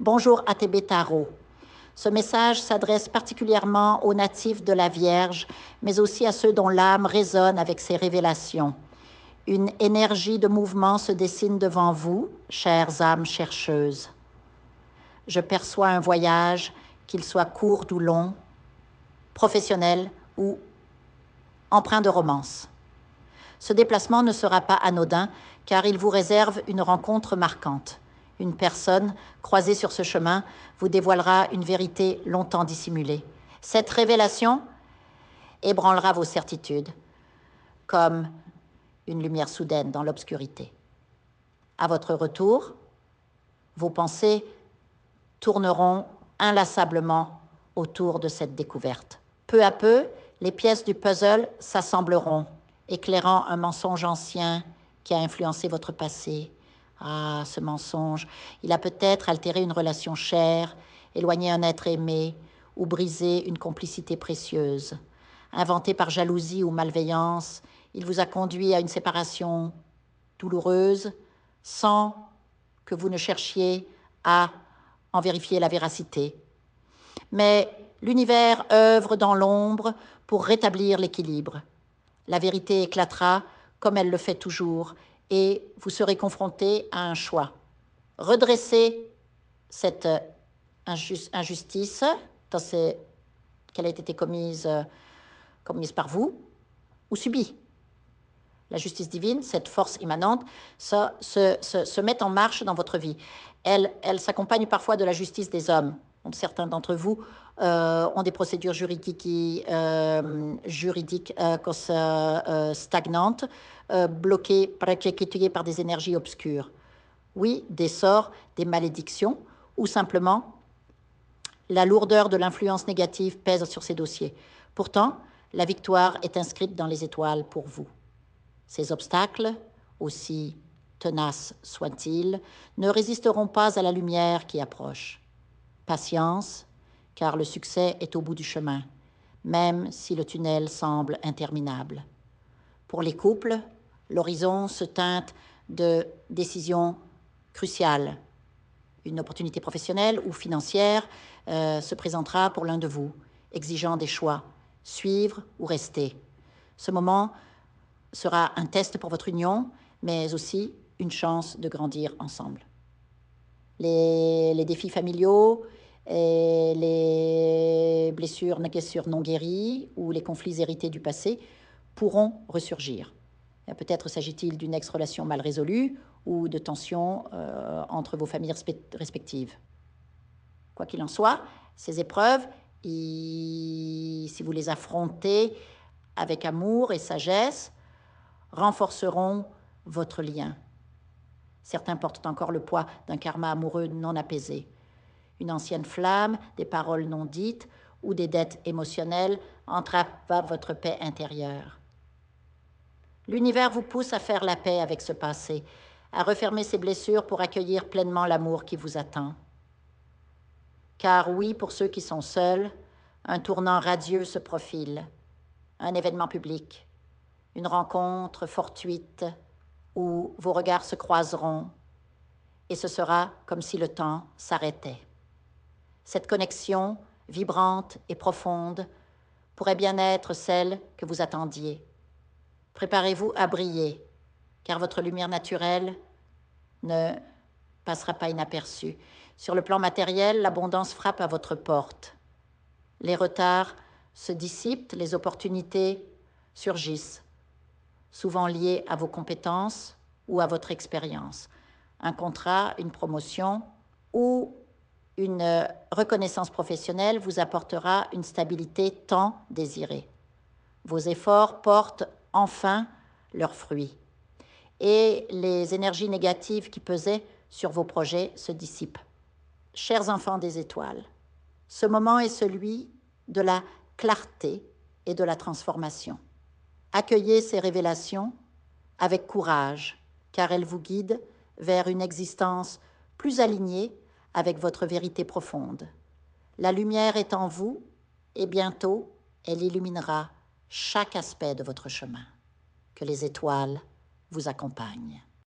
Bonjour ATB Tarot. Ce message s'adresse particulièrement aux natifs de la Vierge, mais aussi à ceux dont l'âme résonne avec ces révélations. Une énergie de mouvement se dessine devant vous, chères âmes chercheuses. Je perçois un voyage, qu'il soit court ou long, professionnel ou empreint de romance. Ce déplacement ne sera pas anodin, car il vous réserve une rencontre marquante. Une personne croisée sur ce chemin vous dévoilera une vérité longtemps dissimulée. Cette révélation ébranlera vos certitudes, comme une lumière soudaine dans l'obscurité. À votre retour, vos pensées tourneront inlassablement autour de cette découverte. Peu à peu, les pièces du puzzle s'assembleront, éclairant un mensonge ancien qui a influencé votre passé. Ah, ce mensonge, il a peut-être altéré une relation chère, éloigné un être aimé ou brisé une complicité précieuse. Inventé par jalousie ou malveillance, il vous a conduit à une séparation douloureuse sans que vous ne cherchiez à en vérifier la véracité. Mais l'univers œuvre dans l'ombre pour rétablir l'équilibre. La vérité éclatera comme elle le fait toujours et vous serez confronté à un choix. Redresser cette injustice qu'elle a été commise par vous ou subie. La justice divine, cette force immanente, ça se met en marche dans votre vie. Elle s'accompagne parfois de la justice des hommes. Donc, certains d'entre vous ont des procédures juridiques stagnantes, bloquées, perpétuées par des énergies obscures. Oui, des sorts, des malédictions, ou simplement la lourdeur de l'influence négative pèse sur ces dossiers. Pourtant, la victoire est inscrite dans les étoiles pour vous. Ces obstacles, aussi tenaces soient-ils, ne résisteront pas à la lumière qui approche. Patience, car le succès est au bout du chemin, même si le tunnel semble interminable. Pour les couples, l'horizon se teinte de décisions cruciales. Une opportunité professionnelle ou financière se présentera pour l'un de vous, exigeant des choix, suivre ou rester. Ce moment sera un test pour votre union, mais aussi une chance de grandir ensemble. Les défis familiaux, et les blessures non guéries ou les conflits hérités du passé pourront ressurgir. Peut-être s'agit-il d'une ex-relation mal résolue ou de tensions entre vos familles respectives. Quoi qu'il en soit, ces épreuves, si vous les affrontez avec amour et sagesse, renforceront votre lien. Certains portent encore le poids d'un karma amoureux non apaisé. Une ancienne flamme, des paroles non dites ou des dettes émotionnelles entravent votre paix intérieure. L'univers vous pousse à faire la paix avec ce passé, à refermer ses blessures pour accueillir pleinement l'amour qui vous attend. Car oui, pour ceux qui sont seuls, un tournant radieux se profile, un événement public, une rencontre fortuite où vos regards se croiseront et ce sera comme si le temps s'arrêtait. Cette connexion vibrante et profonde pourrait bien être celle que vous attendiez. Préparez-vous à briller, car votre lumière naturelle ne passera pas inaperçue. Sur le plan matériel, l'abondance frappe à votre porte. Les retards se dissipent, les opportunités surgissent, souvent liées à vos compétences ou à votre expérience. Un contrat, une promotion ou une reconnaissance professionnelle vous apportera une stabilité tant désirée. Vos efforts portent enfin leurs fruits et les énergies négatives qui pesaient sur vos projets se dissipent. Chers enfants des étoiles, ce moment est celui de la clarté et de la transformation. Accueillez ces révélations avec courage, car elles vous guident vers une existence plus alignée avec votre vérité profonde. La lumière est en vous et bientôt, elle illuminera chaque aspect de votre chemin. Que les étoiles vous accompagnent.